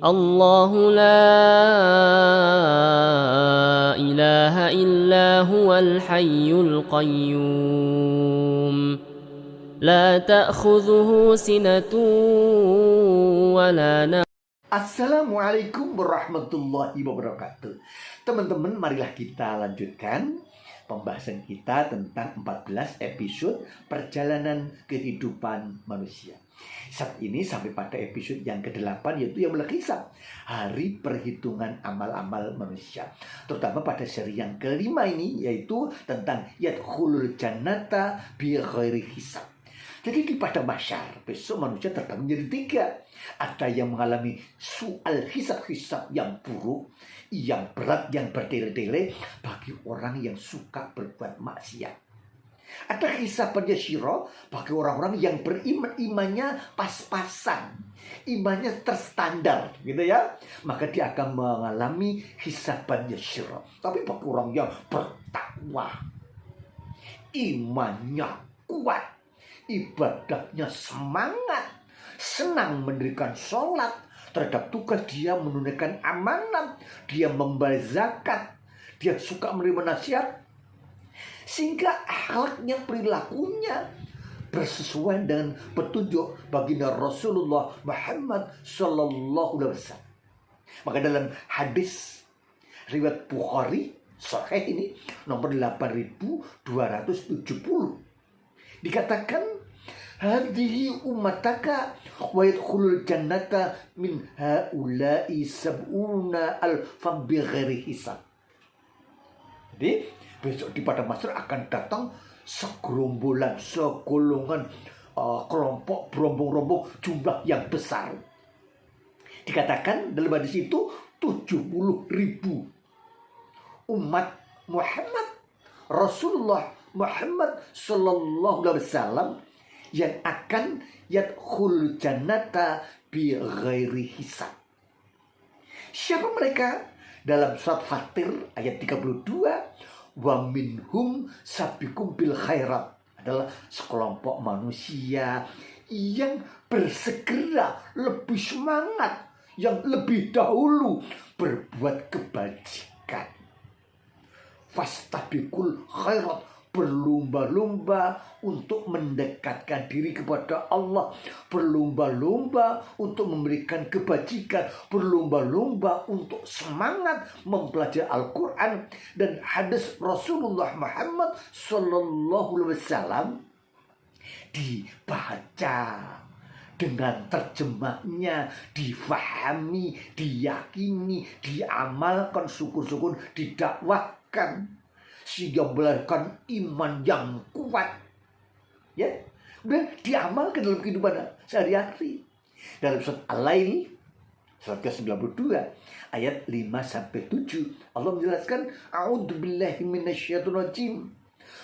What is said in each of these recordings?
الله لا إله إلا هو الحي القيوم لا تأخذه سنة ولا نوم. Assalamualaikum warahmatullahi wabarakatuh. Teman-teman, marilah kita lanjutkan pembahasan kita tentang 14 episode perjalanan kehidupan manusia. Saat ini sampai pada episode yang ke-8, yaitu yang melukiskan hari perhitungan amal-amal manusia. Terutama pada seri yang ke-5 ini, yaitu tentang yadkhulul jannata bi ghairi hisab. Jadi di pada mahsyar besok manusia terbagi menjadi 3. Ada yang mengalami soal hisab-hisab yang buruk, yang berat, yang berdele-dele bagi orang yang suka berbuat maksiat. Ada hisaban yasyira bagi orang-orang yang beriman, imannya pas-pasan, imannya terstandar, gitu ya. Maka dia akan mengalami hisaban yasyira. Tapi bagi orang yang bertakwa, imannya kuat, ibadahnya semangat, senang mendirikan sholat, terhadap tugas dia menunaikan amanat, dia membayar zakat, dia suka menerima nasihat, sehingga akhlaknya, perilakunya bersesuaian dengan petunjuk baginda Rasulullah Muhammad Sallallahu Alaihi Wasallam. Maka dalam hadis riwayat Bukhari Sahih ini nomor 8270 dikatakan, hadhihi ummataka wa yadkhulul jannata min haula'i sab'una alfan bighairi hisab. Jadi besok di padang mahsyar akan datang segerombolan, segolongan, kelompok, berombong-rombong, jumlah yang besar. Dikatakan dalam hadis itu 70.000 umat Muhammad Rasulullah Muhammad Sallallahu Alaihi Wasallam yang akan yadkhul jannata bi ghairi hisab. Siapa mereka? Dalam surat Fatir ayat 32, wa minhum sabiqum bil khairat, adalah sekelompok manusia yang bersegera, lebih semangat, yang lebih dahulu berbuat kebajikan. Fastabiqul khairat, berlomba-lomba untuk mendekatkan diri kepada Allah, berlomba-lomba untuk memberikan kebajikan, berlomba-lomba untuk semangat mempelajari Al-Quran dan hadis Rasulullah Muhammad Sallallahu Alaihi Wasallam dibaca dengan terjemahnya, difahami, diyakini, diamalkan, syukur-syukur didakwakan, sehingga melahirkan iman yang kuat, ya, dan diamalkan dalam kehidupan sehari-hari. Dalam surat Al-Lail surat ke-92 ayat 5-7 Allah menjelaskan, a'udzubillahi minasyaitonirrajim,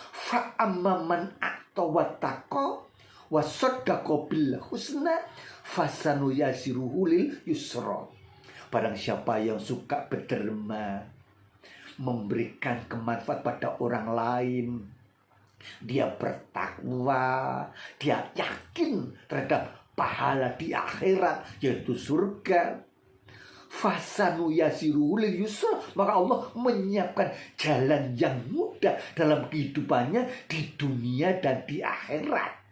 fa amman a'ta wattaqa wa saddaqa bil husna fasanuyasiruhu lil yusra. Barang siapa yang suka berderma, memberikan kemanfaat pada orang lain, dia bertakwa, dia yakin terhadap pahala di akhirat, yaitu surga, fasanu yasiru lil yusra, maka Allah menyiapkan jalan yang mudah dalam kehidupannya di dunia dan di akhirat.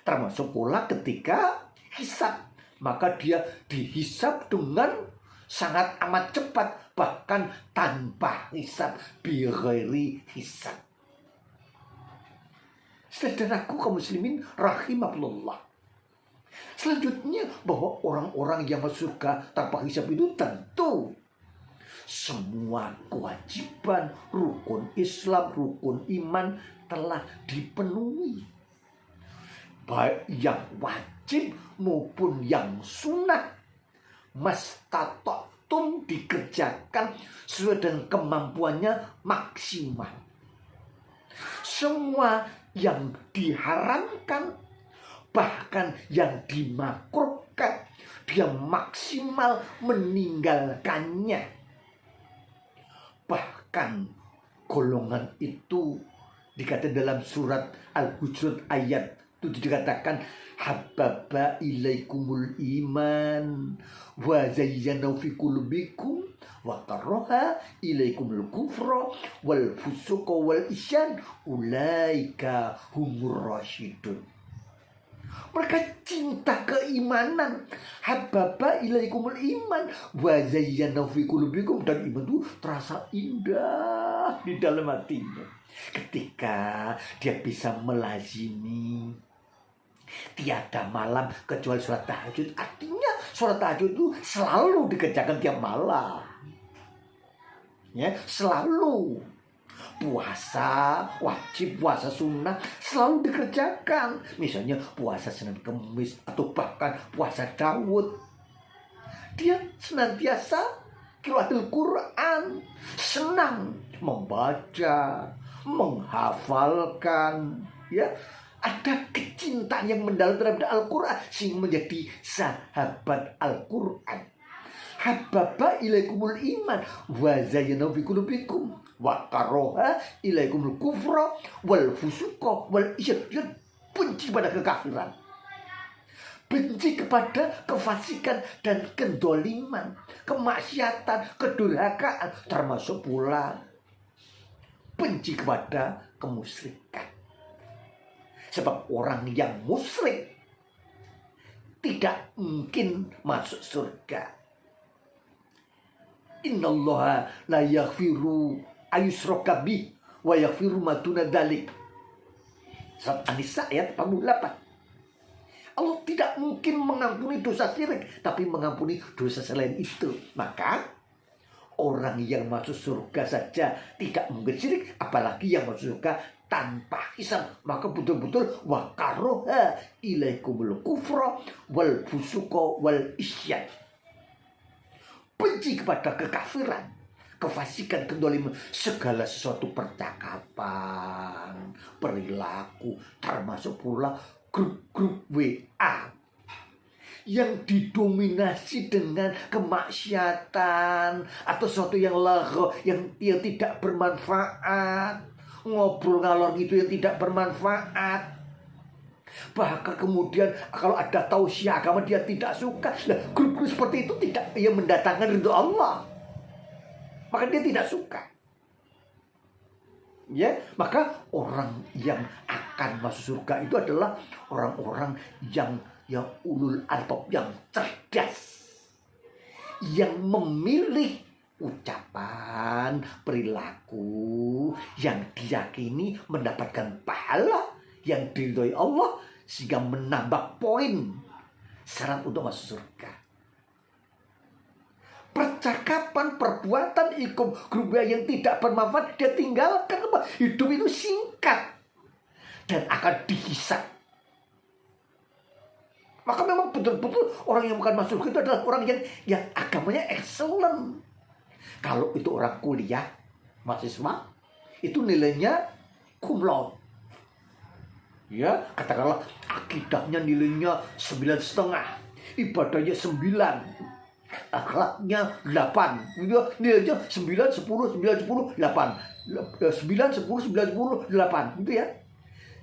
Termasuk pula ketika hisab, maka dia dihisab dengan sangat amat cepat, bahkan tanpa hisab, bi ghairi hisab. Saudaraku kaum muslimin rahimakumullah. Selanjutnya, bahwa orang-orang yang masuk surga tanpa hisab itu tentu semua kewajiban rukun Islam, rukun iman telah dipenuhi, baik yang wajib maupun yang sunnah. Mastata'tum, dikerjakan sesuai dengan kemampuannya maksimal. Semua yang diharamkan, bahkan yang dimakruhkan, dia maksimal meninggalkannya. Bahkan golongan itu dikatakan dalam surat Al-Hujurat ayat Itu dikatakan hababa ilaikumul iman wa zayyana fi qulubikum wa karaha ilaikumul kufra wal fusuqa wal isyan ulaika humur rasyidun. Mereka cinta keimanan. Hababa ilaikumul iman wa zayyana fi qulubikum, dan iman itu terasa indah di dalam hatinya ketika dia bisa melazimi tiada malam kecuali sholat tahajud. Artinya sholat tahajud itu selalu dikerjakan tiap malam, ya, selalu. Puasa wajib, puasa sunnah selalu dikerjakan. Misalnya puasa Senin Kemis atau bahkan puasa Daud. Dia senantiasa qiraatul Quran, senang membaca, menghafalkan, ya. Ada kecintaan yang mendalam terhadap Al-Quran sehingga menjadi sahabat Al-Quran. Hababa ilaikumul iman wa zayyana fi qulubikum wa karaha ilaikumul kufra wal fusuqa wal isyan. Benci pada kekafiran, benci kepada kefasikan dan kedoliman, kemaksiatan, kedurhakaan, termasuk pula benci kepada kemusyrikan. Sebab orang yang musyrik tidak mungkin masuk surga. Innallaha la yaghfiru ayyushraka bih wa yaghfiru ma duna dzalik. Surat An-Nisa ayat 48. Allah tidak mungkin mengampuni dosa syirik, tapi mengampuni dosa selain itu. Maka orang yang masuk surga saja tidak mungkin syirik, apalagi yang masuk surga tanpa hisab. Maka betul-betul wa karaha ilaikumul kufra wal fusuqa wal isyan. Benci kepada kekafiran, kefasikan, kedoliman, segala sesuatu percakapan, perilaku, termasuk pula grup-grup WA yang didominasi dengan kemaksiatan atau sesuatu yang lagho, yang tidak bermanfaat, ngobrol ngalor gitu yang tidak bermanfaat. Bahkan kemudian kalau ada tausiah agama dia tidak suka. Nah, grup-grup seperti itu tidak yang mendatangkan ridho Allah, maka dia tidak suka. Ya, maka orang yang akan masuk surga itu adalah orang-orang yang ulul albab, yang cerdas, yang memilih ucapan, perilaku yang diyakini mendapatkan pahala yang diridhoi Allah, sehingga menambah poin syarat untuk masuk surga. Percakapan, perbuatan, ikum grup yang tidak bermanfaat dia tinggalkan. Hidup itu singkat dan akan dihisab. Maka memang betul-betul orang yang bukan masuk surga itu adalah orang yang agamanya excellent. Kalau itu orang kuliah, mahasiswa, itu nilainya cum laude. Ya, katakanlah akidahnya nilainya 9,5, ibadahnya 9, akhlaknya 8, nilainya 9, 10, 9, 10, 8, 9, 10, 9, 10, 8, gitu ya.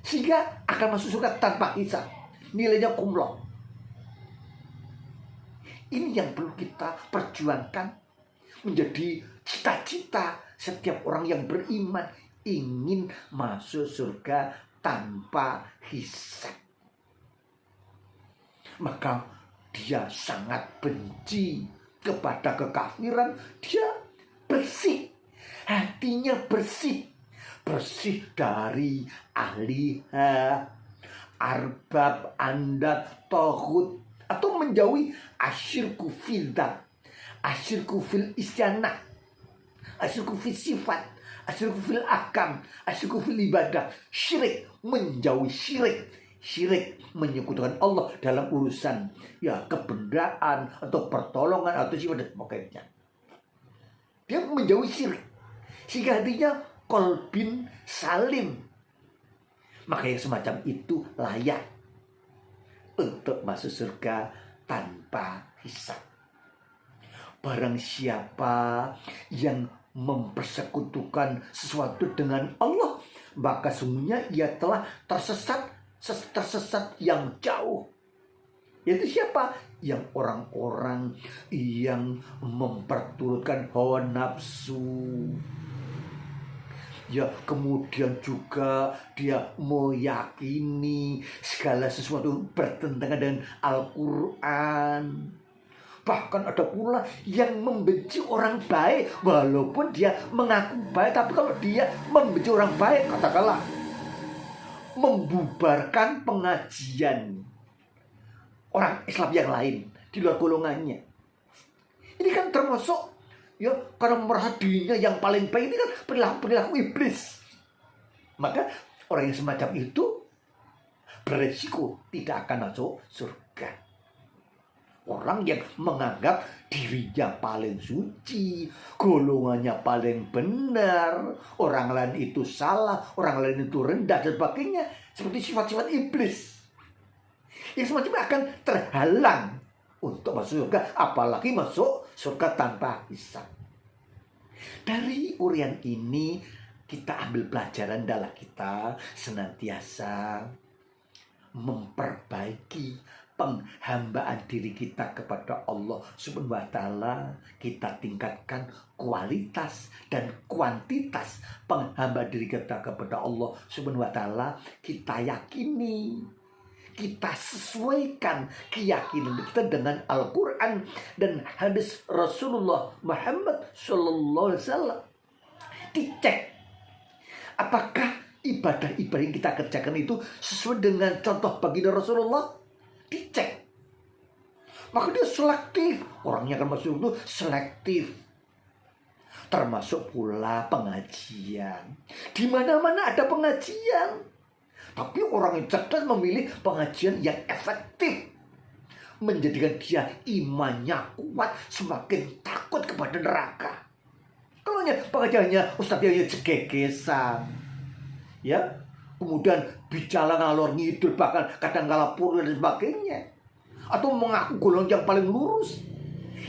Sehingga akan masuk surga tanpa hisab, nilainya cum laude. Ini yang perlu kita perjuangkan, menjadi cita-cita setiap orang yang beriman, ingin masuk surga tanpa hisab. Maka dia sangat benci kepada kekafiran. Dia bersih, hatinya bersih, bersih dari aliha, arbab, andat, tohut, atau menjauhi asyirku fil dzat, asyirku fil isyanah, asyirku fil sifat, asyirku fil akam, asyirku fil ibadah. Syirik, menjauhi syirik. Syirik menyekutukan Allah dalam urusan ya kebendaan atau pertolongan atau sifat dan sebagainya. Dia menjauhi syirik sehingga hatinya qalbin salim. Maka yang semacam itu layak untuk masuk surga tanpa hisab. Barang siapa yang mempersekutukan sesuatu dengan Allah, maka sungguhnya ia telah tersesat tersesat yang jauh. Yaitu siapa? Yang orang-orang yang memperturutkan hawa nafsu. Ya, kemudian juga dia meyakini segala sesuatu bertentangan dengan Al-Quran. Bahkan ada pula yang membenci orang baik, walaupun dia mengaku baik. Tapi kalau dia membenci orang baik, katakanlah membubarkan pengajian orang Islam yang lain di luar golongannya, ini kan termasuk, ya, karena merasa dirinya yang paling baik. Ini kan perilaku iblis. Maka orang yang semacam itu beresiko tidak akan masuk surga. Orang yang menganggap dirinya paling suci, golongannya paling benar, orang lain itu salah, orang lain itu rendah dan sebagainya, seperti sifat-sifat iblis, yang semacam akan terhalang untuk masuk surga, apalagi masuk surga tanpa hisab. Dari urian ini kita ambil pelajaran dalam kita senantiasa memperbaiki penghambaan diri kita kepada Allah Subhanahu wa Ta'ala. Kita tingkatkan kualitas dan kuantitas penghambaan diri kita kepada Allah Subhanahu wa Ta'ala. Kita yakini, kita sesuaikan keyakinan kita dengan Al-Quran dan hadis Rasulullah Muhammad SAW. Dicek apakah ibadah-ibadah yang kita kerjakan itu sesuai dengan contoh baginda Rasulullah. Dicek. Maka dia selektif. Orangnya akan masuk itu selektif. Termasuk pula pengajian. Di mana-mana ada pengajian. Tapi orang yang cerdas memilih pengajian yang efektif, menjadikan dia imannya kuat, semakin takut kepada neraka. Kalau pengajiannya ustadz yang cegegesan, ya, kemudian bicara ngalor ngidul, bahkan kadang kala purna dan sebagainya, atau mengaku golongan yang paling lurus,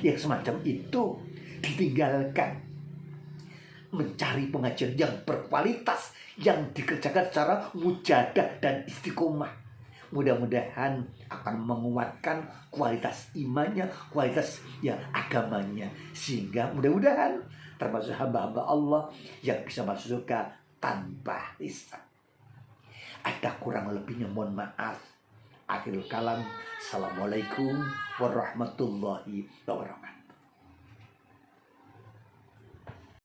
yang semacam itu ditinggalkan. Mencari pengajian yang berkualitas, yang dikerjakan secara mujadah dan istiqomah, mudah-mudahan akan menguatkan kualitas imannya, kualitas ya agamanya, sehingga mudah-mudahan termasuk hamba-hamba Allah yang bisa masuk surga tanpa hisab. Ada kurang lebihnya mohon maaf. Akhirul kalam. Assalamualaikum warahmatullahi wabarakatuh.